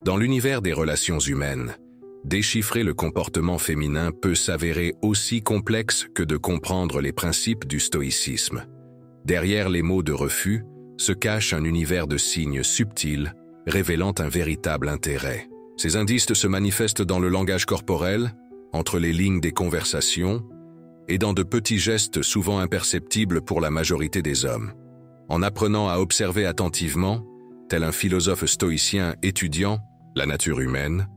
Dans l'univers des relations humaines, déchiffrer le comportement féminin peut s'avérer aussi complexe que de comprendre les principes du stoïcisme. Derrière les mots de refus se cache un univers de signes subtils, révélant un véritable intérêt. Ces indices se manifestent dans le langage corporel, entre les lignes des conversations, et dans de petits gestes souvent imperceptibles pour la majorité des hommes. En apprenant à observer attentivement, tel un philosophe stoïcien étudiant la nature humaine,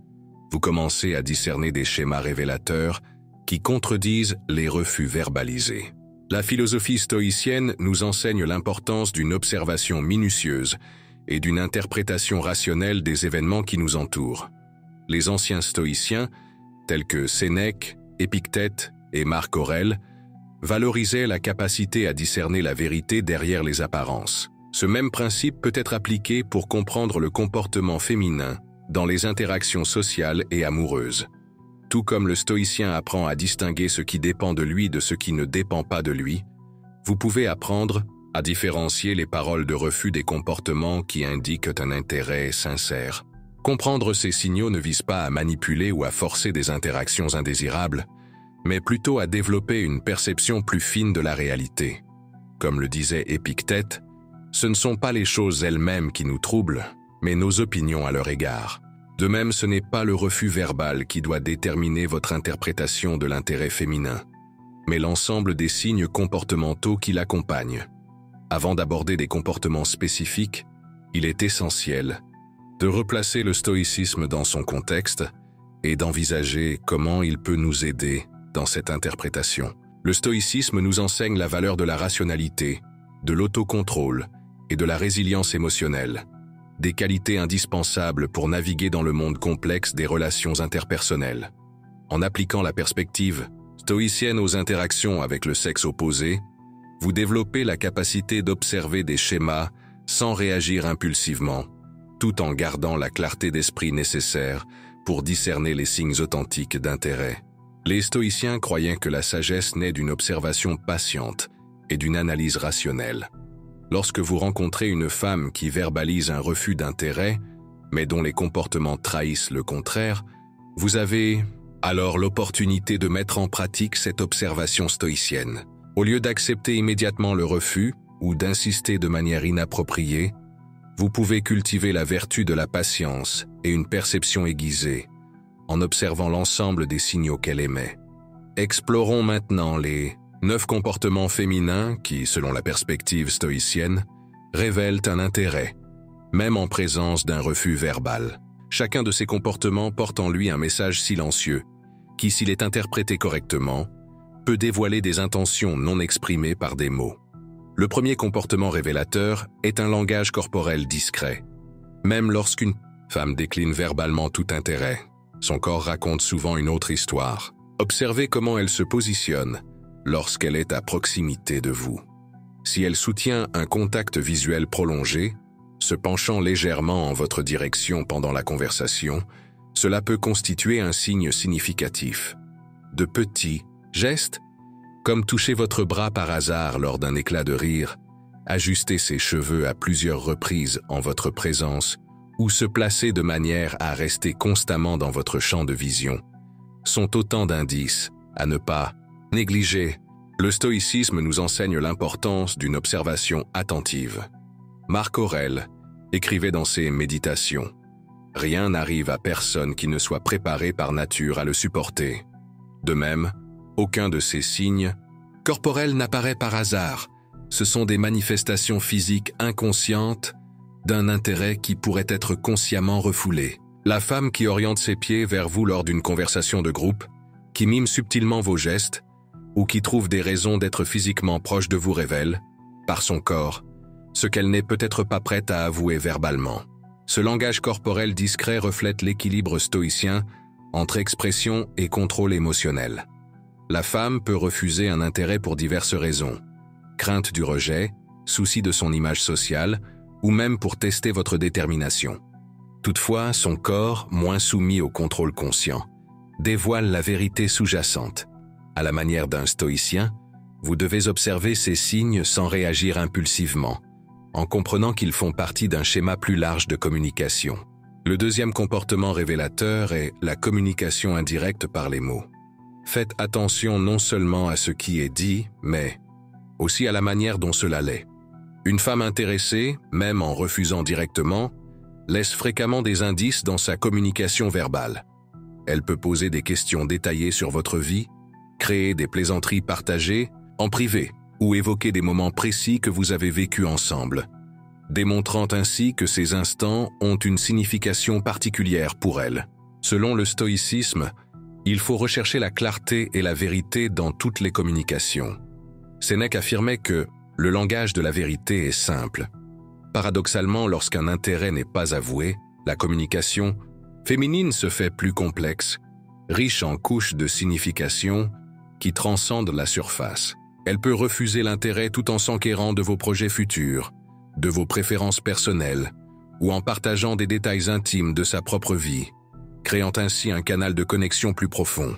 vous commencez à discerner des schémas révélateurs qui contredisent les refus verbalisés. La philosophie stoïcienne nous enseigne l'importance d'une observation minutieuse et d'une interprétation rationnelle des événements qui nous entourent. Les anciens stoïciens, tels que Sénèque, Épictète et Marc Aurèle, valorisaient la capacité à discerner la vérité derrière les apparences. Ce même principe peut être appliqué pour comprendre le comportement féminin dans les interactions sociales et amoureuses. Tout comme le stoïcien apprend à distinguer ce qui dépend de lui de ce qui ne dépend pas de lui, vous pouvez apprendre à différencier les paroles de refus des comportements qui indiquent un intérêt sincère. Comprendre ces signaux ne vise pas à manipuler ou à forcer des interactions indésirables, mais plutôt à développer une perception plus fine de la réalité. Comme le disait Épictète, ce ne sont pas les choses elles-mêmes qui nous troublent, mais nos opinions à leur égard. De même, ce n'est pas le refus verbal qui doit déterminer votre interprétation de l'intérêt féminin, mais l'ensemble des signes comportementaux qui l'accompagnent. Avant d'aborder des comportements spécifiques, il est essentiel de replacer le stoïcisme dans son contexte et d'envisager comment il peut nous aider dans cette interprétation. Le stoïcisme nous enseigne la valeur de la rationalité, de l'autocontrôle et de la résilience émotionnelle, des qualités indispensables pour naviguer dans le monde complexe des relations interpersonnelles. En appliquant la perspective stoïcienne aux interactions avec le sexe opposé, vous développez la capacité d'observer des schémas sans réagir impulsivement, tout en gardant la clarté d'esprit nécessaire pour discerner les signes authentiques d'intérêt. Les stoïciens croyaient que la sagesse naît d'une observation patiente et d'une analyse rationnelle. Lorsque vous rencontrez une femme qui verbalise un refus d'intérêt, mais dont les comportements trahissent le contraire, vous avez alors l'opportunité de mettre en pratique cette observation stoïcienne. Au lieu d'accepter immédiatement le refus ou d'insister de manière inappropriée, vous pouvez cultiver la vertu de la patience et une perception aiguisée, en observant l'ensemble des signaux qu'elle émet. Explorons maintenant les 9 comportements féminins qui, selon la perspective stoïcienne, révèlent un intérêt, même en présence d'un refus verbal. Chacun de ces comportements porte en lui un message silencieux, qui, s'il est interprété correctement, peut dévoiler des intentions non exprimées par des mots. Le premier comportement révélateur est un langage corporel discret. Même lorsqu'une femme décline verbalement tout intérêt, son corps raconte souvent une autre histoire. Observez comment elle se positionne lorsqu'elle est à proximité de vous. Si elle soutient un contact visuel prolongé, se penchant légèrement en votre direction pendant la conversation, cela peut constituer un signe significatif. De petits gestes, comme toucher votre bras par hasard lors d'un éclat de rire, ajuster ses cheveux à plusieurs reprises en votre présence ou se placer de manière à rester constamment dans votre champ de vision, sont autant d'indices à ne pas négliger. Le stoïcisme nous enseigne l'importance d'une observation attentive. Marc Aurèle écrivait dans ses Méditations « Rien n'arrive à personne qui ne soit préparé par nature à le supporter. » De même, aucun de ces signes corporels n'apparaît par hasard. Ce sont des manifestations physiques inconscientes d'un intérêt qui pourrait être consciemment refoulé. La femme qui oriente ses pieds vers vous lors d'une conversation de groupe, qui mime subtilement vos gestes, ou qui trouve des raisons d'être physiquement proche de vous révèle, par son corps, ce qu'elle n'est peut-être pas prête à avouer verbalement. Ce langage corporel discret reflète l'équilibre stoïcien entre expression et contrôle émotionnel. La femme peut refuser un intérêt pour diverses raisons. Crainte du rejet, souci de son image sociale, ou même pour tester votre détermination. Toutefois, son corps, moins soumis au contrôle conscient, dévoile la vérité sous-jacente. À la manière d'un stoïcien, vous devez observer ces signes sans réagir impulsivement, en comprenant qu'ils font partie d'un schéma plus large de communication. Le deuxième comportement révélateur est la communication indirecte par les mots. Faites attention non seulement à ce qui est dit, mais aussi à la manière dont cela l'est. Une femme intéressée, même en refusant directement, laisse fréquemment des indices dans sa communication verbale. Elle peut poser des questions détaillées sur votre vie, créer des plaisanteries partagées, en privé, ou évoquer des moments précis que vous avez vécus ensemble, démontrant ainsi que ces instants ont une signification particulière pour elle. Selon le stoïcisme, il faut rechercher la clarté et la vérité dans toutes les communications. Sénèque affirmait que le langage de la vérité est simple. Paradoxalement, lorsqu'un intérêt n'est pas avoué, la communication féminine se fait plus complexe, riche en couches de signification qui transcendent la surface. Elle peut refuser l'intérêt tout en s'enquérant de vos projets futurs, de vos préférences personnelles, ou en partageant des détails intimes de sa propre vie, créant ainsi un canal de connexion plus profond.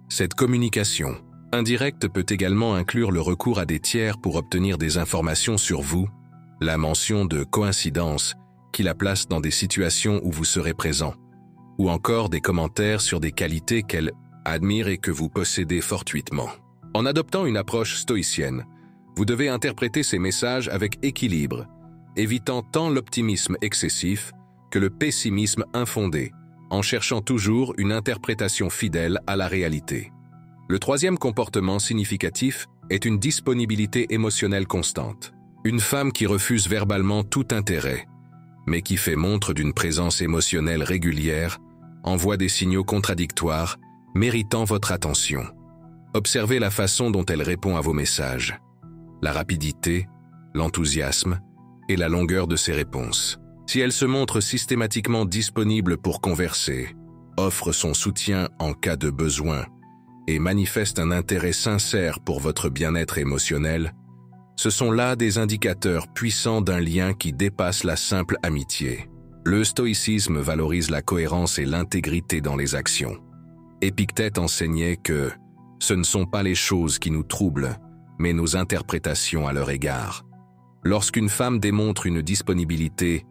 Cette communication indirecte peut également inclure le recours à des tiers pour obtenir des informations sur vous, la mention de coïncidences qui la place dans des situations où vous serez présent, ou encore des commentaires sur des qualités qu'elle admire et que vous possédez fortuitement. En adoptant une approche stoïcienne, vous devez interpréter ces messages avec équilibre, évitant tant l'optimisme excessif que le pessimisme infondé, en cherchant toujours une interprétation fidèle à la réalité. Le troisième comportement significatif est une disponibilité émotionnelle constante. Une femme qui refuse verbalement tout intérêt, mais qui fait montre d'une présence émotionnelle régulière, envoie des signaux contradictoires, méritant votre attention. Observez la façon dont elle répond à vos messages, la rapidité, l'enthousiasme et la longueur de ses réponses. Si elle se montre systématiquement disponible pour converser, offre son soutien en cas de besoin et manifeste un intérêt sincère pour votre bien-être émotionnel, ce sont là des indicateurs puissants d'un lien qui dépasse la simple amitié. Le stoïcisme valorise la cohérence et l'intégrité dans les actions. Épictète enseignait que ce ne sont pas les choses qui nous troublent, mais nos interprétations à leur égard. Lorsqu'une femme démontre une disponibilité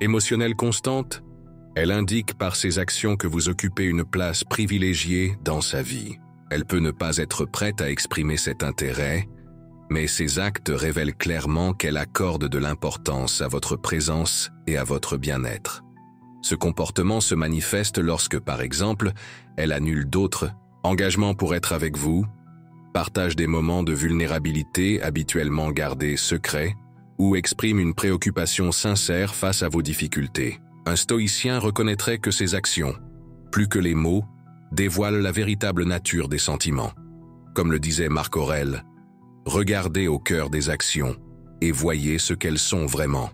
émotionnelle constante, elle indique par ses actions que vous occupez une place privilégiée dans sa vie. Elle peut ne pas être prête à exprimer cet intérêt, mais ses actes révèlent clairement qu'elle accorde de l'importance à votre présence et à votre bien-être. Ce comportement se manifeste lorsque, par exemple, elle annule d'autres engagements pour être avec vous, partage des moments de vulnérabilité habituellement gardés secrets, ou exprime une préoccupation sincère face à vos difficultés. Un stoïcien reconnaîtrait que ces actions, plus que les mots, dévoilent la véritable nature des sentiments. Comme le disait Marc Aurèle, « Regardez au cœur des actions et voyez ce qu'elles sont vraiment ».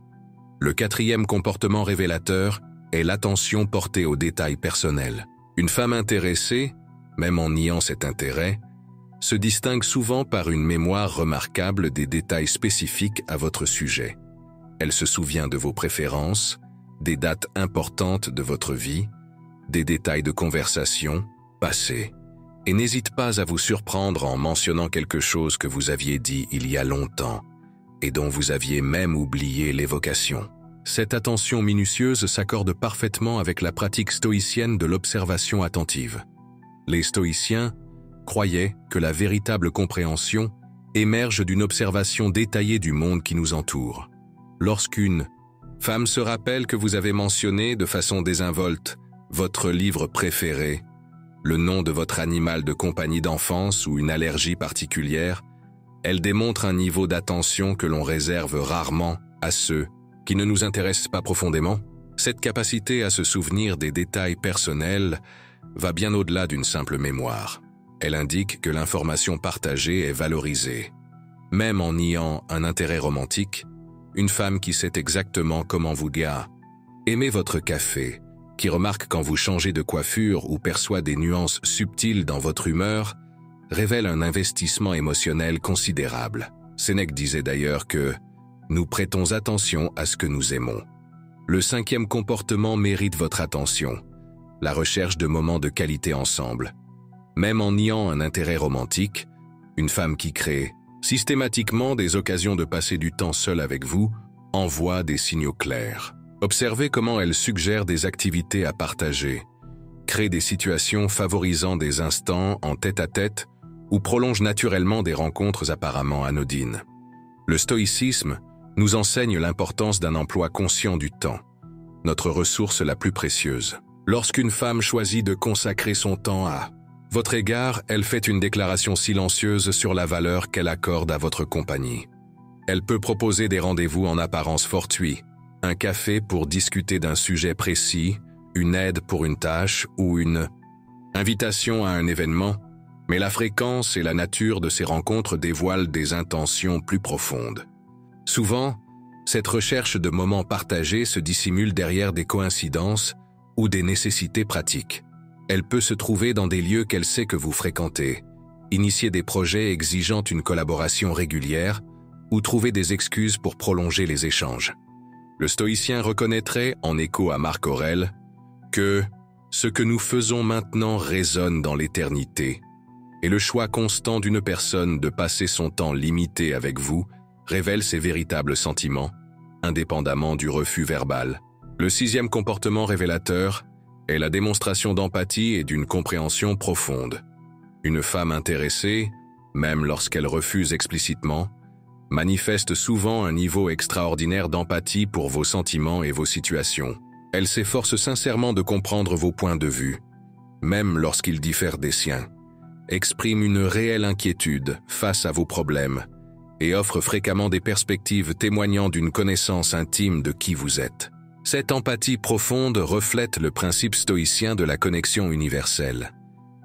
Le quatrième comportement révélateur est l'attention portée aux détails personnels. Une femme intéressée, même en niant cet intérêt, se distingue souvent par une mémoire remarquable des détails spécifiques à votre sujet. Elle se souvient de vos préférences, des dates importantes de votre vie, des détails de conversation passées, et n'hésite pas à vous surprendre en mentionnant quelque chose que vous aviez dit il y a longtemps et dont vous aviez même oublié l'évocation. Cette attention minutieuse s'accorde parfaitement avec la pratique stoïcienne de l'observation attentive. Les stoïciens croyaient que la véritable compréhension émerge d'une observation détaillée du monde qui nous entoure. Lorsqu'une femme se rappelle que vous avez mentionné de façon désinvolte votre livre préféré, le nom de votre animal de compagnie d'enfance ou une allergie particulière, elle démontre un niveau d'attention que l'on réserve rarement à ceux qui ne nous intéressent pas profondément. Cette capacité à se souvenir des détails personnels va bien au-delà d'une simple mémoire. Elle indique que l'information partagée est valorisée. Même en niant un intérêt romantique, une femme qui sait exactement comment vous aimer votre café, qui remarque quand vous changez de coiffure ou perçoit des nuances subtiles dans votre humeur, révèle un investissement émotionnel considérable. Sénèque disait d'ailleurs que nous prêtons attention à ce que nous aimons. Le cinquième comportement mérite votre attention, la recherche de moments de qualité ensemble. Même en niant un intérêt romantique, une femme qui crée systématiquement des occasions de passer du temps seul avec vous envoie des signaux clairs. Observez comment elle suggère des activités à partager, crée des situations favorisant des instants en tête-à-tête ou prolonge naturellement des rencontres apparemment anodines. Le stoïcisme nous enseigne l'importance d'un emploi conscient du temps, notre ressource la plus précieuse. Lorsqu'une femme choisit de consacrer son temps à votre égard, elle fait une déclaration silencieuse sur la valeur qu'elle accorde à votre compagnie. Elle peut proposer des rendez-vous en apparence fortuits, un café pour discuter d'un sujet précis, une aide pour une tâche ou une invitation à un événement, mais la fréquence et la nature de ces rencontres dévoilent des intentions plus profondes. Souvent, cette recherche de moments partagés se dissimule derrière des coïncidences ou des nécessités pratiques. Elle peut se trouver dans des lieux qu'elle sait que vous fréquentez, initier des projets exigeant une collaboration régulière ou trouver des excuses pour prolonger les échanges. Le stoïcien reconnaîtrait, en écho à Marc Aurèle, que ce que nous faisons maintenant résonne dans l'éternité, et le choix constant d'une personne de passer son temps limité avec vous révèle ses véritables sentiments, indépendamment du refus verbal. Le 6e comportement révélateur est la démonstration d'empathie et d'une compréhension profonde. Une femme intéressée, même lorsqu'elle refuse explicitement, manifeste souvent un niveau extraordinaire d'empathie pour vos sentiments et vos situations. Elle s'efforce sincèrement de comprendre vos points de vue, même lorsqu'ils diffèrent des siens, exprime une réelle inquiétude face à vos problèmes et offre fréquemment des perspectives témoignant d'une connaissance intime de qui vous êtes. Cette empathie profonde reflète le principe stoïcien de la connexion universelle.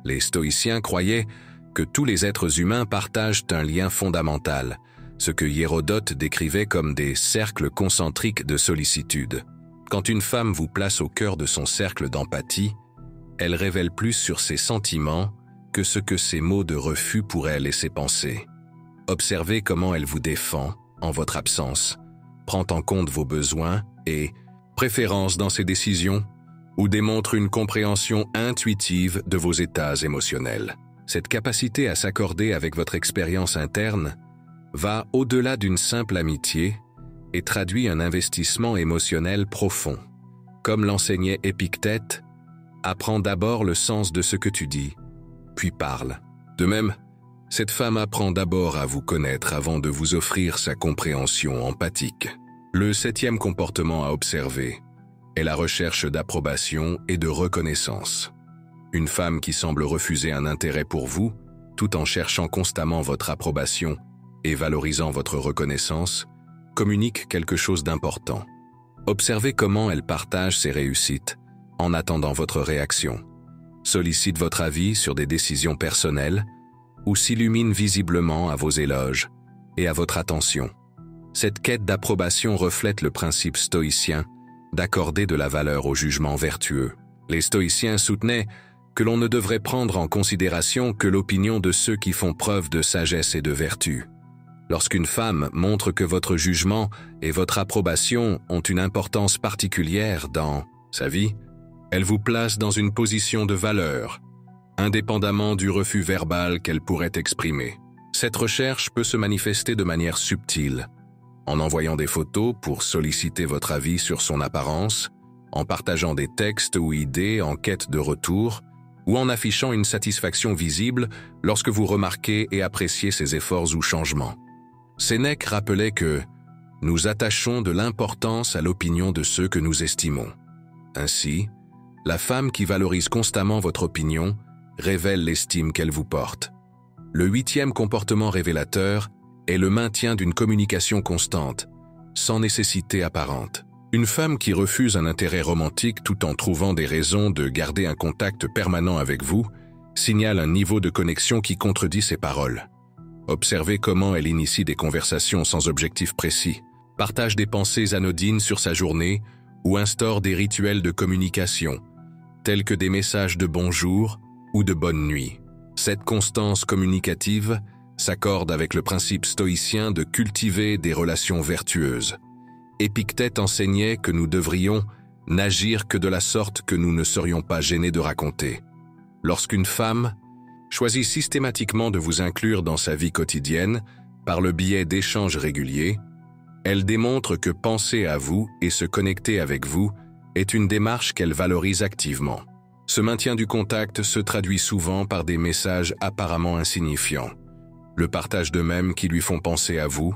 Les stoïciens croyaient que tous les êtres humains partagent un lien fondamental, ce que Hérodote décrivait comme des cercles concentriques de sollicitude. Quand une femme vous place au cœur de son cercle d'empathie, elle révèle plus sur ses sentiments que ce que ses mots de refus pourraient laisser penser. Observez comment elle vous défend, en votre absence, prend en compte vos besoins et préférences dans ses décisions, ou démontre une compréhension intuitive de vos états émotionnels. Cette capacité à s'accorder avec votre expérience interne va au-delà d'une simple amitié et traduit un investissement émotionnel profond. Comme l'enseignait Épictète, apprends d'abord le sens de ce que tu dis, puis parle. De même, cette femme apprend d'abord à vous connaître avant de vous offrir sa compréhension empathique. Le 7e comportement à observer est la recherche d'approbation et de reconnaissance. Une femme qui semble refuser un intérêt pour vous, tout en cherchant constamment votre approbation et valorisant votre reconnaissance, communique quelque chose d'important. Observez comment elle partage ses réussites, en attendant votre réaction, sollicite votre avis sur des décisions personnelles ou s'illumine visiblement à vos éloges et à votre attention. Cette quête d'approbation reflète le principe stoïcien d'accorder de la valeur au jugement vertueux. Les stoïciens soutenaient que l'on ne devrait prendre en considération que l'opinion de ceux qui font preuve de sagesse et de vertu. Lorsqu'une femme montre que votre jugement et votre approbation ont une importance particulière dans sa vie, elle vous place dans une position de valeur, indépendamment du refus verbal qu'elle pourrait exprimer. Cette recherche peut se manifester de manière subtile, en envoyant des photos pour solliciter votre avis sur son apparence, en partageant des textes ou idées en quête de retour, ou en affichant une satisfaction visible lorsque vous remarquez et appréciez ses efforts ou changements. Sénèque rappelait que nous attachons de l'importance à l'opinion de ceux que nous estimons. Ainsi, la femme qui valorise constamment votre opinion révèle l'estime qu'elle vous porte. Le 8e comportement révélateur est le maintien d'une communication constante, sans nécessité apparente. Une femme qui refuse un intérêt romantique tout en trouvant des raisons de garder un contact permanent avec vous signale un niveau de connexion qui contredit ses paroles. Observez comment elle initie des conversations sans objectif précis, partage des pensées anodines sur sa journée ou instaure des rituels de communication, tels que des messages de bonjour ou de bonne nuit. Cette constance communicative s'accorde avec le principe stoïcien de cultiver des relations vertueuses. Épictète enseignait que nous devrions n'agir que de la sorte que nous ne serions pas gênés de raconter. Lorsqu'une femme choisit systématiquement de vous inclure dans sa vie quotidienne par le biais d'échanges réguliers, Elle démontre que penser à vous et se connecter avec vous est une démarche qu'elle valorise activement. Ce maintien du contact se traduit souvent par des messages apparemment insignifiants, le partage de mèmes qui lui font penser à vous,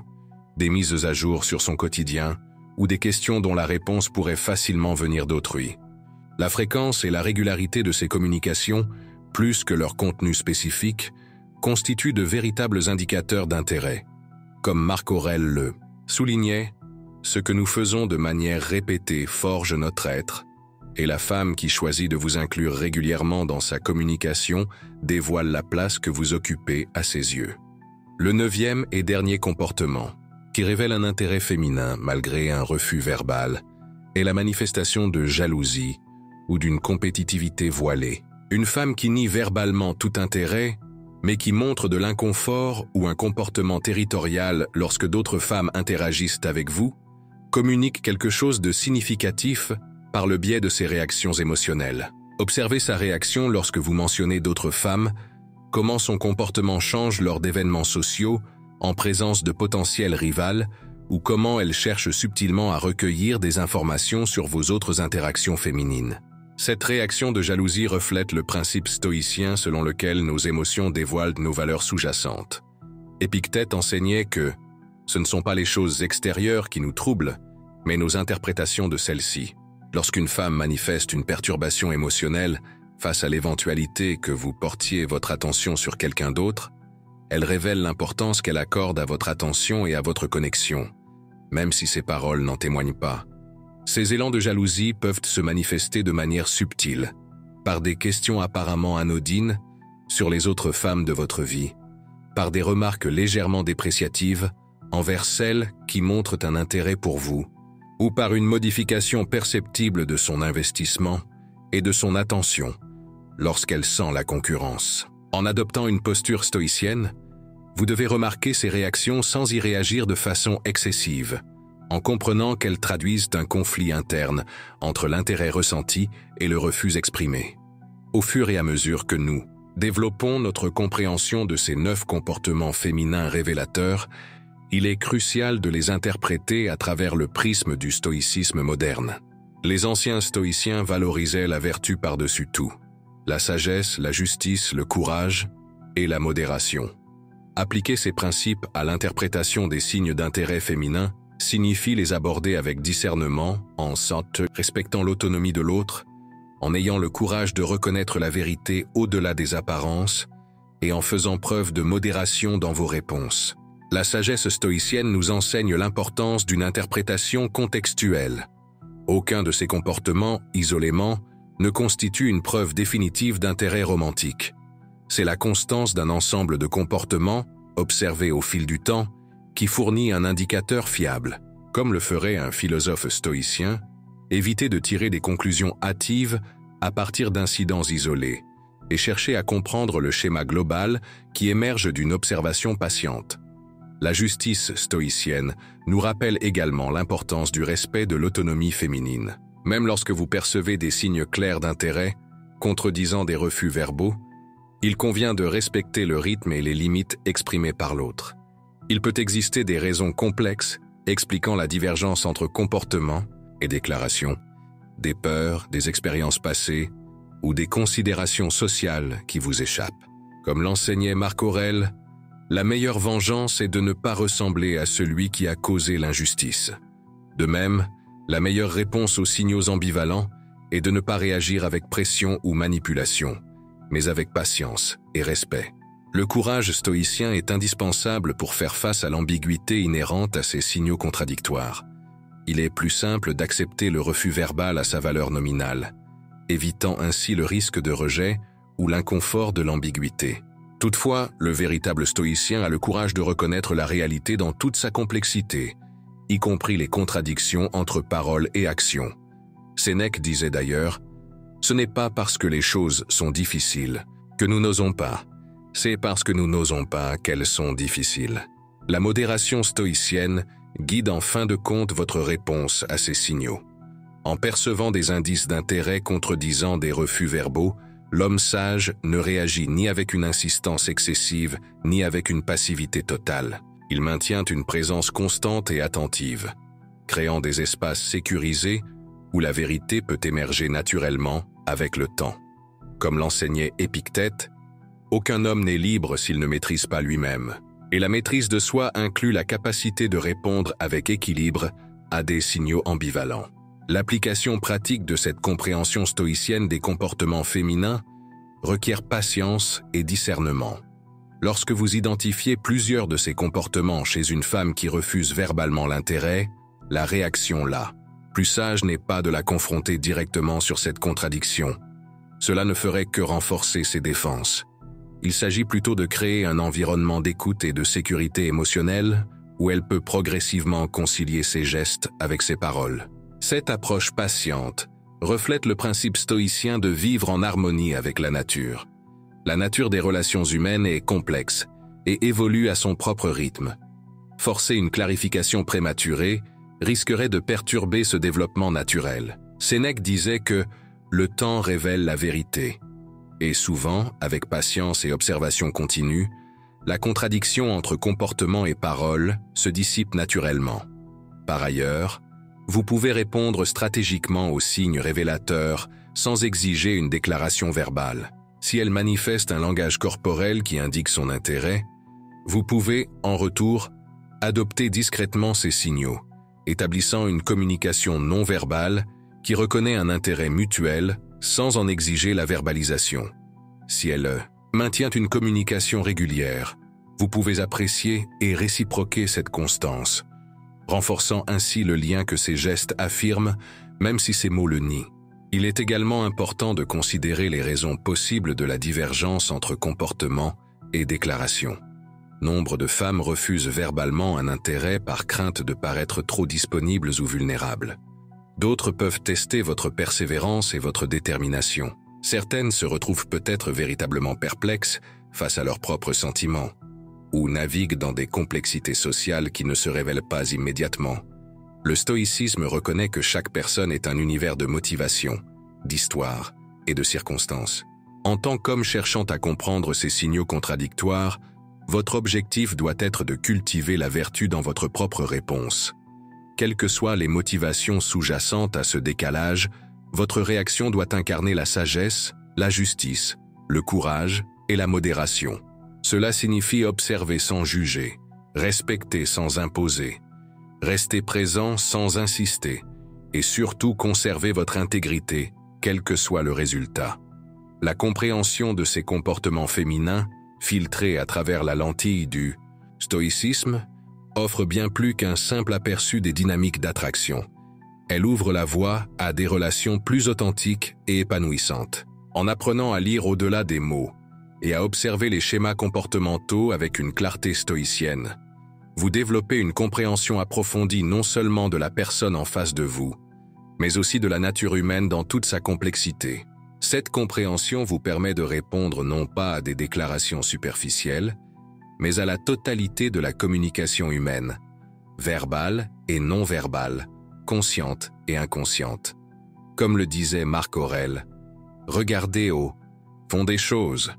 des mises à jour sur son quotidien ou des questions dont la réponse pourrait facilement venir d'autrui. La fréquence et la régularité de ces communications, plus que leur contenu spécifique, constituent de véritables indicateurs d'intérêt. Comme Marc Aurèle le soulignait, « Ce que nous faisons de manière répétée forge notre être, et la femme qui choisit de vous inclure régulièrement dans sa communication dévoile la place que vous occupez à ses yeux. » Le 9e et dernier comportement, qui révèle un intérêt féminin malgré un refus verbal, est la manifestation de jalousie ou d'une compétitivité voilée. Une femme qui nie verbalement tout intérêt, mais qui montre de l'inconfort ou un comportement territorial lorsque d'autres femmes interagissent avec vous, communique quelque chose de significatif par le biais de ses réactions émotionnelles. Observez sa réaction lorsque vous mentionnez d'autres femmes, comment son comportement change lors d'événements sociaux, en présence de potentielles rivales, ou comment elle cherche subtilement à recueillir des informations sur vos autres interactions féminines. Cette réaction de jalousie reflète le principe stoïcien selon lequel nos émotions dévoilent nos valeurs sous-jacentes. Épictète enseignait que ce ne sont pas les choses extérieures qui nous troublent, mais nos interprétations de celles-ci. Lorsqu'une femme manifeste une perturbation émotionnelle face à l'éventualité que vous portiez votre attention sur quelqu'un d'autre, elle révèle l'importance qu'elle accorde à votre attention et à votre connexion, même si ses paroles n'en témoignent pas. Ces élans de jalousie peuvent se manifester de manière subtile, par des questions apparemment anodines sur les autres femmes de votre vie, par des remarques légèrement dépréciatives envers celles qui montrent un intérêt pour vous, ou par une modification perceptible de son investissement et de son attention lorsqu'elle sent la concurrence. En adoptant une posture stoïcienne, vous devez remarquer ces réactions sans y réagir de façon excessive, en comprenant qu'elles traduisent un conflit interne entre l'intérêt ressenti et le refus exprimé. Au fur et à mesure que nous développons notre compréhension de ces 9 comportements féminins révélateurs, il est crucial de les interpréter à travers le prisme du stoïcisme moderne. Les anciens stoïciens valorisaient la vertu par-dessus tout, la sagesse, la justice, le courage et la modération. Appliquer ces principes à l'interprétation des signes d'intérêt féminin signifie les aborder avec discernement, en respectant l'autonomie de l'autre, en ayant le courage de reconnaître la vérité au-delà des apparences et en faisant preuve de modération dans vos réponses. La sagesse stoïcienne nous enseigne l'importance d'une interprétation contextuelle. Aucun de ces comportements, isolément, ne constitue une preuve définitive d'intérêt romantique. C'est la constance d'un ensemble de comportements, observés au fil du temps, qui fournit un indicateur fiable. Comme le ferait un philosophe stoïcien, évitez de tirer des conclusions hâtives à partir d'incidents isolés et cherchez à comprendre le schéma global qui émerge d'une observation patiente. La justice stoïcienne nous rappelle également l'importance du respect de l'autonomie féminine. Même lorsque vous percevez des signes clairs d'intérêt, contredisant des refus verbaux, il convient de respecter le rythme et les limites exprimées par l'autre. Il peut exister des raisons complexes expliquant la divergence entre comportements et déclarations, des peurs, des expériences passées ou des considérations sociales qui vous échappent. Comme l'enseignait Marc Aurèle, la meilleure vengeance est de ne pas ressembler à celui qui a causé l'injustice. De même, la meilleure réponse aux signaux ambivalents est de ne pas réagir avec pression ou manipulation, mais avec patience et respect. Le courage stoïcien est indispensable pour faire face à l'ambiguïté inhérente à ces signaux contradictoires. Il est plus simple d'accepter le refus verbal à sa valeur nominale, évitant ainsi le risque de rejet ou l'inconfort de l'ambiguïté. Toutefois, le véritable stoïcien a le courage de reconnaître la réalité dans toute sa complexité, y compris les contradictions entre paroles et actions. Sénèque disait d'ailleurs « Ce n'est pas parce que les choses sont difficiles que nous n'osons pas, c'est parce que nous n'osons pas qu'elles sont difficiles. » La modération stoïcienne guide en fin de compte votre réponse à ces signaux. En percevant des indices d'intérêt contredisant des refus verbaux, l'homme sage ne réagit ni avec une insistance excessive, ni avec une passivité totale. Il maintient une présence constante et attentive, créant des espaces sécurisés où la vérité peut émerger naturellement avec le temps. Comme l'enseignait Épictète, aucun homme n'est libre s'il ne maîtrise pas lui-même. Et la maîtrise de soi inclut la capacité de répondre avec équilibre à des signaux ambivalents. L'application pratique de cette compréhension stoïcienne des comportements féminins requiert patience et discernement. Lorsque vous identifiez plusieurs de ces comportements chez une femme qui refuse verbalement l'intérêt, la réaction là. Plus sage n'est pas de la confronter directement sur cette contradiction. Cela ne ferait que renforcer ses défenses. Il s'agit plutôt de créer un environnement d'écoute et de sécurité émotionnelle où elle peut progressivement concilier ses gestes avec ses paroles. Cette approche patiente reflète le principe stoïcien de vivre en harmonie avec la nature. La nature des relations humaines est complexe et évolue à son propre rythme. Forcer une clarification prématurée risquerait de perturber ce développement naturel. Sénèque disait que « le temps révèle la vérité ». Et souvent, avec patience et observation continue, la contradiction entre comportement et parole se dissipe naturellement. Par ailleurs, vous pouvez répondre stratégiquement aux signes révélateurs sans exiger une déclaration verbale. Si elle manifeste un langage corporel qui indique son intérêt, vous pouvez, en retour, adopter discrètement ces signaux, établissant une communication non verbale qui reconnaît un intérêt mutuel sans en exiger la verbalisation. Si elle maintient une communication régulière, vous pouvez apprécier et réciproquer cette constance, renforçant ainsi le lien que ces gestes affirment, même si ces mots le nient. Il est également important de considérer les raisons possibles de la divergence entre comportement et déclaration. Nombre de femmes refusent verbalement un intérêt par crainte de paraître trop disponibles ou vulnérables. D'autres peuvent tester votre persévérance et votre détermination. Certaines se retrouvent peut-être véritablement perplexes face à leurs propres sentiments, ou naviguent dans des complexités sociales qui ne se révèlent pas immédiatement. Le stoïcisme reconnaît que chaque personne est un univers de motivation, d'histoire et de circonstances. En tant qu'homme cherchant à comprendre ces signaux contradictoires, votre objectif doit être de cultiver la vertu dans votre propre réponse. Quelles que soient les motivations sous-jacentes à ce décalage, votre réaction doit incarner la sagesse, la justice, le courage et la modération. Cela signifie observer sans juger, respecter sans imposer, rester présent sans insister, et surtout conserver votre intégrité, quel que soit le résultat. La compréhension de ces comportements féminins, filtrés à travers la lentille du stoïcisme, offre bien plus qu'un simple aperçu des dynamiques d'attraction. Elle ouvre la voie à des relations plus authentiques et épanouissantes. En apprenant à lire au-delà des mots et à observer les schémas comportementaux avec une clarté stoïcienne, vous développez une compréhension approfondie non seulement de la personne en face de vous, mais aussi de la nature humaine dans toute sa complexité. Cette compréhension vous permet de répondre non pas à des déclarations superficielles, mais à la totalité de la communication humaine, verbale et non verbale, consciente et inconsciente. Comme le disait Marc Aurèle, « Regardez au fond des choses ».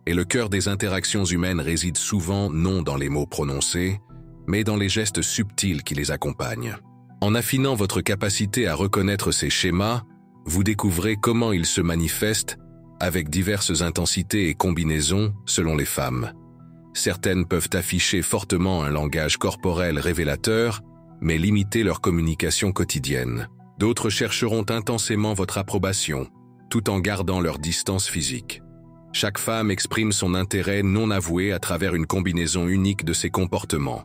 Et le cœur des interactions humaines réside souvent non dans les mots prononcés, mais dans les gestes subtils qui les accompagnent. En affinant votre capacité à reconnaître ces schémas, vous découvrez comment ils se manifestent avec diverses intensités et combinaisons selon les femmes. Certaines peuvent afficher fortement un langage corporel révélateur, mais limiter leur communication quotidienne. D'autres chercheront intensément votre approbation, tout en gardant leur distance physique. Chaque femme exprime son intérêt non avoué à travers une combinaison unique de ses comportements,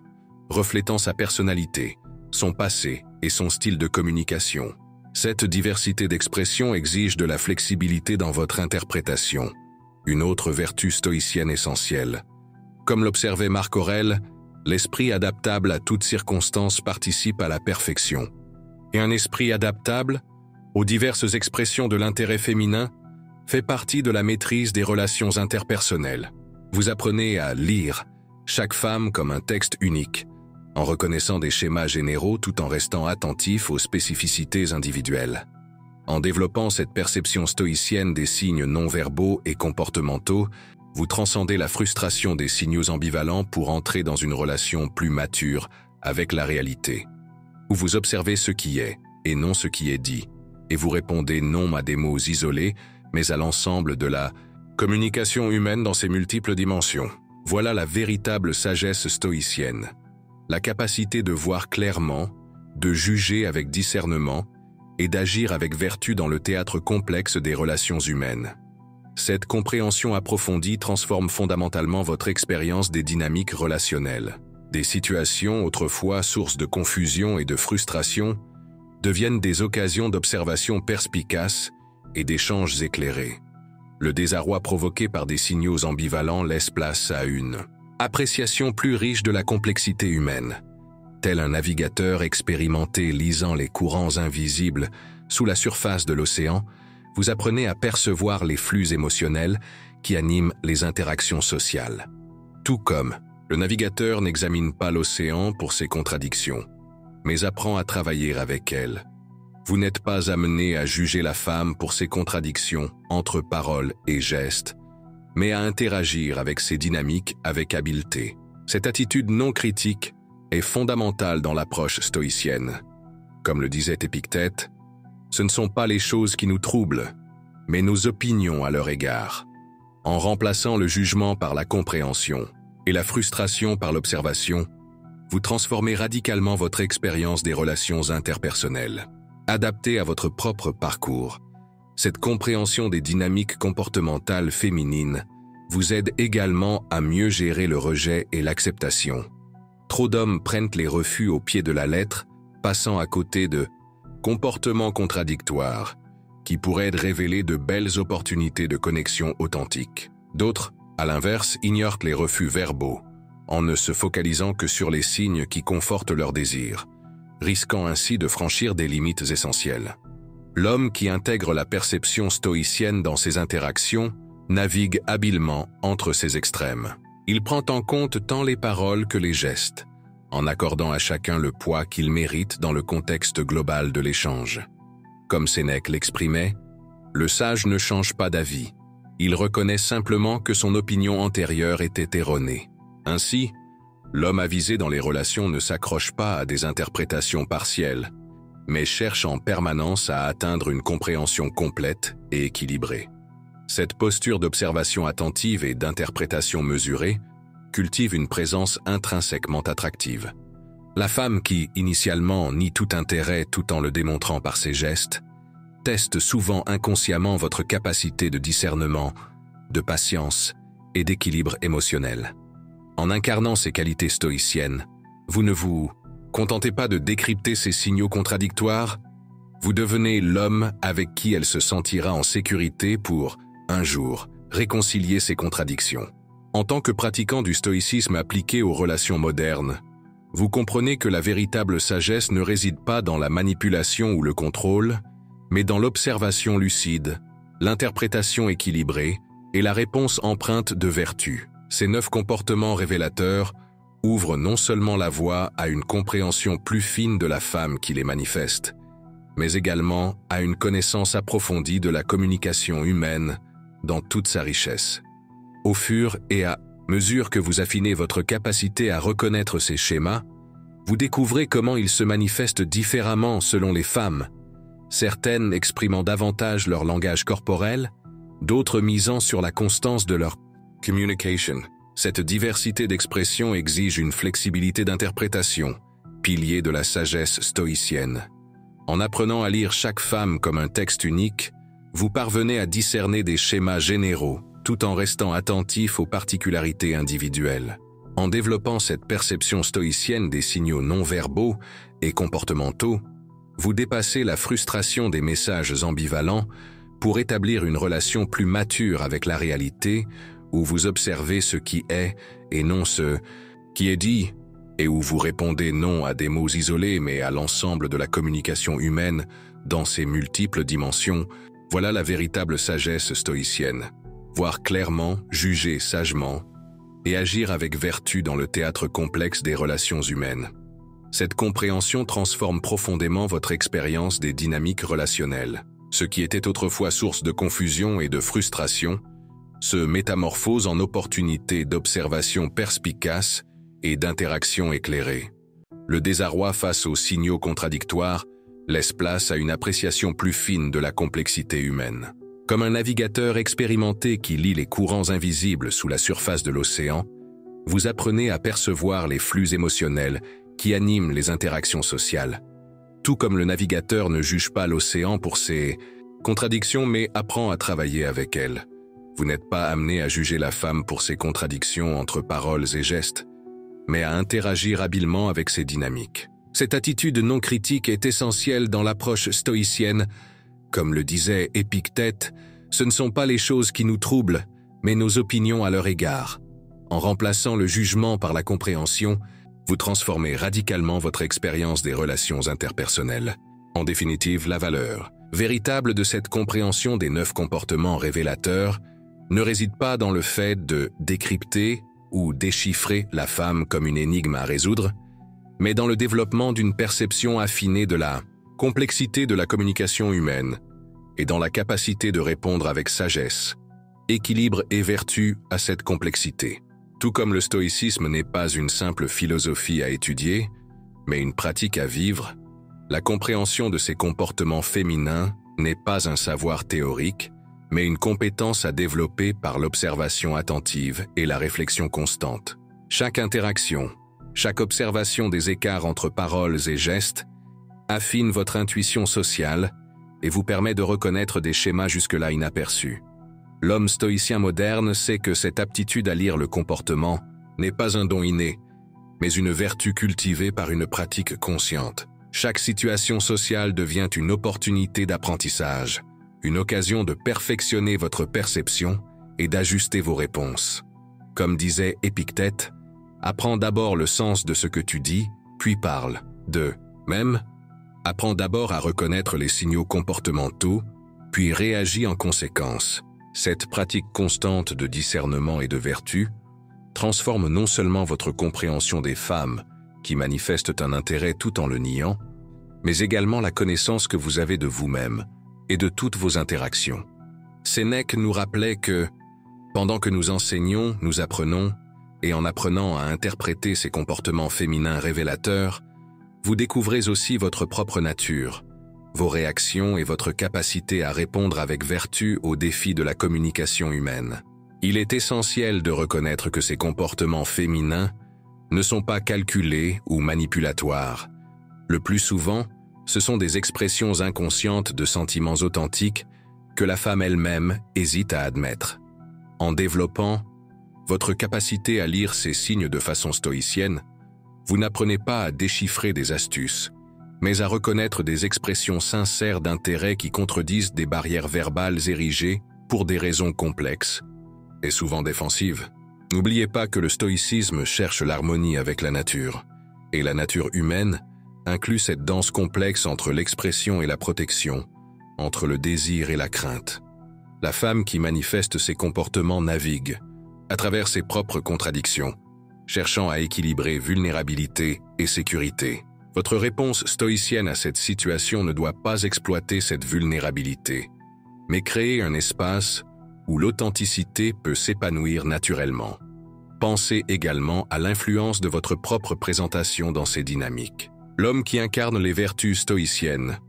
reflétant sa personnalité, son passé et son style de communication. Cette diversité d'expression exige de la flexibilité dans votre interprétation, une autre vertu stoïcienne essentielle. Comme l'observait Marc Aurèle, l'esprit adaptable à toutes circonstances participe à la perfection. Et un esprit adaptable, aux diverses expressions de l'intérêt féminin, fait partie de la maîtrise des relations interpersonnelles. Vous apprenez à lire chaque femme comme un texte unique, en reconnaissant des schémas généraux tout en restant attentif aux spécificités individuelles. En développant cette perception stoïcienne des signes non-verbaux et comportementaux, Vous transcendez la frustration des signaux ambivalents pour entrer dans une relation plus mature avec la réalité, où vous observez ce qui est et non ce qui est dit, et vous répondez non à des mots isolés, mais à l'ensemble de la communication humaine dans ses multiples dimensions. Voilà la véritable sagesse stoïcienne. La capacité de voir clairement, de juger avec discernement et d'agir avec vertu dans le théâtre complexe des relations humaines. Cette compréhension approfondie transforme fondamentalement votre expérience des dynamiques relationnelles. Des situations autrefois sources de confusion et de frustration deviennent des occasions d'observation perspicaces et d'échanges éclairés. Le désarroi provoqué par des signaux ambivalents laisse place à une appréciation plus riche de la complexité humaine. Tel un navigateur expérimenté lisant les courants invisibles sous la surface de l'océan, vous apprenez à percevoir les flux émotionnels qui animent les interactions sociales. Tout comme le navigateur n'examine pas l'océan pour ses contradictions, mais apprend à travailler avec elles. Vous n'êtes pas amené à juger la femme pour ses contradictions entre paroles et gestes, mais à interagir avec ses dynamiques avec habileté. Cette attitude non critique est fondamentale dans l'approche stoïcienne. Comme le disait Épictète, ce ne sont pas les choses qui nous troublent, mais nos opinions à leur égard. En remplaçant le jugement par la compréhension et la frustration par l'observation, vous transformez radicalement votre expérience des relations interpersonnelles. Adaptée à votre propre parcours, cette compréhension des dynamiques comportementales féminines vous aide également à mieux gérer le rejet et l'acceptation. Trop d'hommes prennent les refus au pied de la lettre, passant à côté de comportements contradictoires qui pourraient révéler de belles opportunités de connexion authentique. D'autres, à l'inverse, ignorent les refus verbaux, en ne se focalisant que sur les signes qui confortent leurs désirs, risquant ainsi de franchir des limites essentielles. L'homme qui intègre la perception stoïcienne dans ses interactions navigue habilement entre ces extrêmes. Il prend en compte tant les paroles que les gestes, en accordant à chacun le poids qu'il mérite dans le contexte global de l'échange. Comme Sénèque l'exprimait, le sage ne change pas d'avis, il reconnaît simplement que son opinion antérieure était erronée. Ainsi, l'homme avisé dans les relations ne s'accroche pas à des interprétations partielles, mais cherche en permanence à atteindre une compréhension complète et équilibrée. Cette posture d'observation attentive et d'interprétation mesurée cultive une présence intrinsèquement attractive. La femme qui, initialement, nie tout intérêt tout en le démontrant par ses gestes, teste souvent inconsciemment votre capacité de discernement, de patience et d'équilibre émotionnel. En incarnant ces qualités stoïciennes, vous ne vous contentez pas de décrypter ces signaux contradictoires, vous devenez l'homme avec qui elle se sentira en sécurité pour, un jour, réconcilier ces contradictions. En tant que pratiquant du stoïcisme appliqué aux relations modernes, vous comprenez que la véritable sagesse ne réside pas dans la manipulation ou le contrôle, mais dans l'observation lucide, l'interprétation équilibrée et la réponse empreinte de vertu. Ces 9 comportements révélateurs ouvrent non seulement la voie à une compréhension plus fine de la femme qui les manifeste, mais également à une connaissance approfondie de la communication humaine dans toute sa richesse. Au fur et à mesure que vous affinez votre capacité à reconnaître ces schémas, vous découvrez comment ils se manifestent différemment selon les femmes, certaines exprimant davantage leur langage corporel, d'autres misant sur la constance de leur communication. Cette diversité d'expression exige une flexibilité d'interprétation, pilier de la sagesse stoïcienne. En apprenant à lire chaque femme comme un texte unique, vous parvenez à discerner des schémas généraux, tout en restant attentif aux particularités individuelles. En développant cette perception stoïcienne des signaux non-verbaux et comportementaux, vous dépassez la frustration des messages ambivalents pour établir une relation plus mature avec la réalité, où vous observez ce qui est et non ce qui est dit, et où vous répondez non à des mots isolés mais à l'ensemble de la communication humaine dans ses multiples dimensions. Voilà la véritable sagesse stoïcienne. Voir clairement, juger sagement et agir avec vertu dans le théâtre complexe des relations humaines. Cette compréhension transforme profondément votre expérience des dynamiques relationnelles. Ce qui était autrefois source de confusion et de frustration se métamorphose en opportunité d'observation perspicace et d'interaction éclairée. Le désarroi face aux signaux contradictoires laisse place à une appréciation plus fine de la complexité humaine. Comme un navigateur expérimenté qui lit les courants invisibles sous la surface de l'océan, vous apprenez à percevoir les flux émotionnels qui animent les interactions sociales. Tout comme le navigateur ne juge pas l'océan pour ses contradictions mais apprend à travailler avec elles. Vous n'êtes pas amené à juger la femme pour ses contradictions entre paroles et gestes, mais à interagir habilement avec ses dynamiques. Cette attitude non critique est essentielle dans l'approche stoïcienne. Comme le disait Épictète, ce ne sont pas les choses qui nous troublent, mais nos opinions à leur égard. En remplaçant le jugement par la compréhension, vous transformez radicalement votre expérience des relations interpersonnelles. En définitive, la valeur véritable de cette compréhension des 9 comportements révélateurs ne réside pas dans le fait de décrypter ou déchiffrer la femme comme une énigme à résoudre, mais dans le développement d'une perception affinée de la complexité de la communication humaine et dans la capacité de répondre avec sagesse, équilibre et vertu à cette complexité. Tout comme le stoïcisme n'est pas une simple philosophie à étudier, mais une pratique à vivre, la compréhension de ces comportements féminins n'est pas un savoir théorique, mais une compétence à développer par l'observation attentive et la réflexion constante. Chaque interaction, chaque observation des écarts entre paroles et gestes affine votre intuition sociale et vous permet de reconnaître des schémas jusque-là inaperçus. L'homme stoïcien moderne sait que cette aptitude à lire le comportement n'est pas un don inné, mais une vertu cultivée par une pratique consciente. Chaque situation sociale devient une opportunité d'apprentissage, une occasion de perfectionner votre perception et d'ajuster vos réponses. Comme disait Épictète, apprends d'abord le sens de ce que tu dis, puis parle. Même, apprends d'abord à reconnaître les signaux comportementaux, puis réagis en conséquence. Cette pratique constante de discernement et de vertu transforme non seulement votre compréhension des femmes, qui manifestent un intérêt tout en le niant, mais également la connaissance que vous avez de vous-même et de toutes vos interactions. Sénèque nous rappelait que, pendant que nous enseignons, nous apprenons, et en apprenant à interpréter ces comportements féminins révélateurs, vous découvrez aussi votre propre nature, vos réactions et votre capacité à répondre avec vertu aux défis de la communication humaine. Il est essentiel de reconnaître que ces comportements féminins ne sont pas calculés ou manipulatoires. Le plus souvent, ce sont des expressions inconscientes de sentiments authentiques que la femme elle-même hésite à admettre. En développant votre capacité à lire ces signes de façon stoïcienne, vous n'apprenez pas à déchiffrer des astuces, mais à reconnaître des expressions sincères d'intérêt qui contredisent des barrières verbales érigées pour des raisons complexes et souvent défensives. N'oubliez pas que le stoïcisme cherche l'harmonie avec la nature, et la nature humaine inclut cette danse complexe entre l'expression et la protection, entre le désir et la crainte. La femme qui manifeste ces comportements navigue, à travers ses propres contradictions, cherchant à équilibrer vulnérabilité et sécurité. Votre réponse stoïcienne à cette situation ne doit pas exploiter cette vulnérabilité, mais créer un espace où l'authenticité peut s'épanouir naturellement. Pensez également à l'influence de votre propre présentation dans ces dynamiques. L'homme qui incarne les vertus stoïciennes,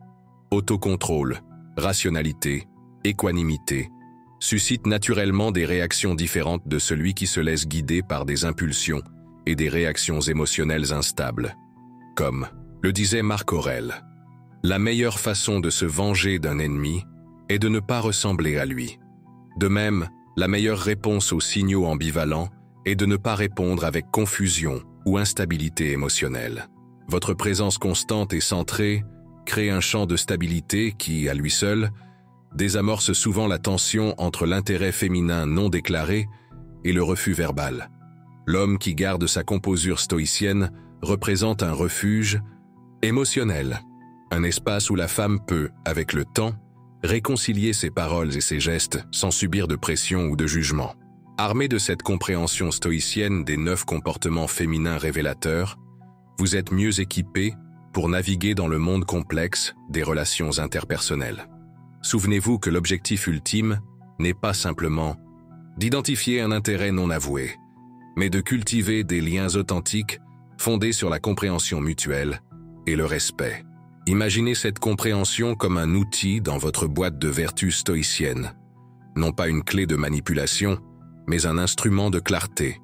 autocontrôle, rationalité, équanimité, suscite naturellement des réactions différentes de celui qui se laisse guider par des impulsions et des réactions émotionnelles instables. Comme le disait Marc Aurèle, la meilleure façon de se venger d'un ennemi est de ne pas ressembler à lui. De même, la meilleure réponse aux signaux ambivalents est de ne pas répondre avec confusion ou instabilité émotionnelle. Votre présence constante et centrée crée un champ de stabilité qui, à lui seul, désamorce souvent la tension entre l'intérêt féminin non déclaré et le refus verbal. L'homme qui garde sa composure stoïcienne représente un refuge émotionnel, un espace où la femme peut, avec le temps, réconcilier ses paroles et ses gestes sans subir de pression ou de jugement. Armé de cette compréhension stoïcienne des 9 comportements féminins révélateurs, vous êtes mieux équipé pour naviguer dans le monde complexe des relations interpersonnelles. Souvenez-vous que l'objectif ultime n'est pas simplement d'identifier un intérêt non avoué, mais de cultiver des liens authentiques fondés sur la compréhension mutuelle et le respect. Imaginez cette compréhension comme un outil dans votre boîte de vertus stoïciennes, non pas une clé de manipulation, mais un instrument de clarté.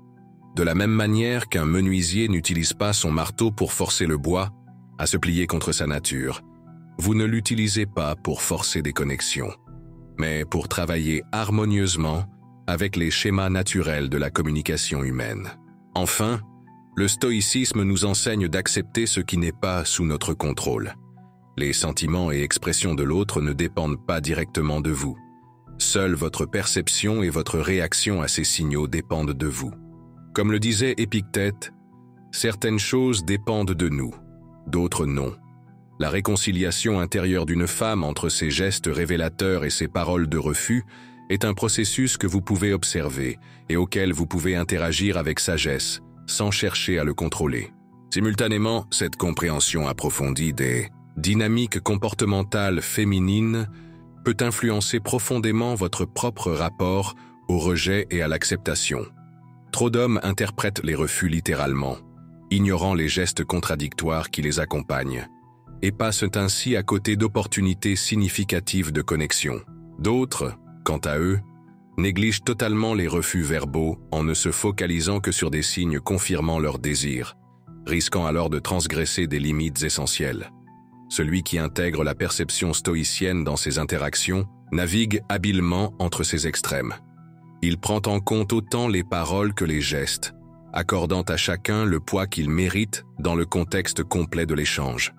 De la même manière qu'un menuisier n'utilise pas son marteau pour forcer le bois à se plier contre sa nature, vous ne l'utilisez pas pour forcer des connexions, mais pour travailler harmonieusement avec les schémas naturels de la communication humaine. Enfin, le stoïcisme nous enseigne d'accepter ce qui n'est pas sous notre contrôle. Les sentiments et expressions de l'autre ne dépendent pas directement de vous. Seule votre perception et votre réaction à ces signaux dépendent de vous. Comme le disait Épictète, certaines choses dépendent de nous, d'autres non. La réconciliation intérieure d'une femme entre ses gestes révélateurs et ses paroles de refus est un processus que vous pouvez observer et auquel vous pouvez interagir avec sagesse, sans chercher à le contrôler. Simultanément, cette compréhension approfondie des dynamiques comportementales féminines peut influencer profondément votre propre rapport au rejet et à l'acceptation. Trop d'hommes interprètent les refus littéralement, ignorant les gestes contradictoires qui les accompagnent, et passent ainsi à côté d'opportunités significatives de connexion. D'autres, quant à eux, négligent totalement les refus verbaux en ne se focalisant que sur des signes confirmant leur désir, risquant alors de transgresser des limites essentielles. Celui qui intègre la perception stoïcienne dans ses interactions navigue habilement entre ces extrêmes. Il prend en compte autant les paroles que les gestes, accordant à chacun le poids qu'il mérite dans le contexte complet de l'échange.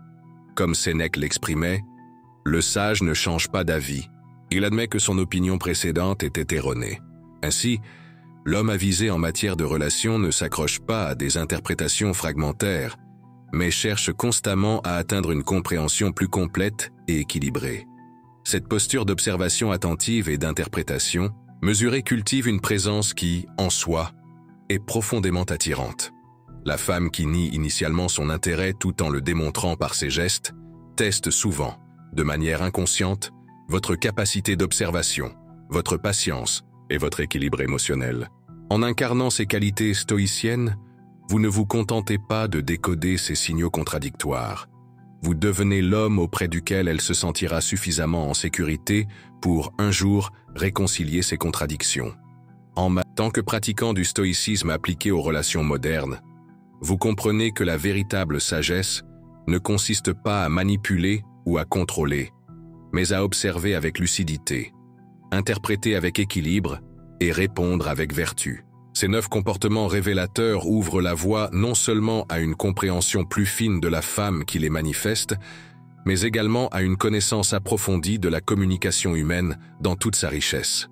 Comme Sénèque l'exprimait, « Le sage ne change pas d'avis. Il admet que son opinion précédente était erronée. » Ainsi, l'homme avisé en matière de relations ne s'accroche pas à des interprétations fragmentaires, mais cherche constamment à atteindre une compréhension plus complète et équilibrée. Cette posture d'observation attentive et d'interprétation mesurée cultive une présence qui, en soi, est profondément attirante. La femme qui nie initialement son intérêt tout en le démontrant par ses gestes teste souvent, de manière inconsciente, votre capacité d'observation, votre patience et votre équilibre émotionnel. En incarnant ces qualités stoïciennes, vous ne vous contentez pas de décoder ces signaux contradictoires. Vous devenez l'homme auprès duquel elle se sentira suffisamment en sécurité pour, un jour, réconcilier ces contradictions. En tant que pratiquant du stoïcisme appliqué aux relations modernes, vous comprenez que la véritable sagesse ne consiste pas à manipuler ou à contrôler, mais à observer avec lucidité, interpréter avec équilibre et répondre avec vertu. Ces 9 comportements révélateurs ouvrent la voie non seulement à une compréhension plus fine de la femme qui les manifeste, mais également à une connaissance approfondie de la communication humaine dans toute sa richesse.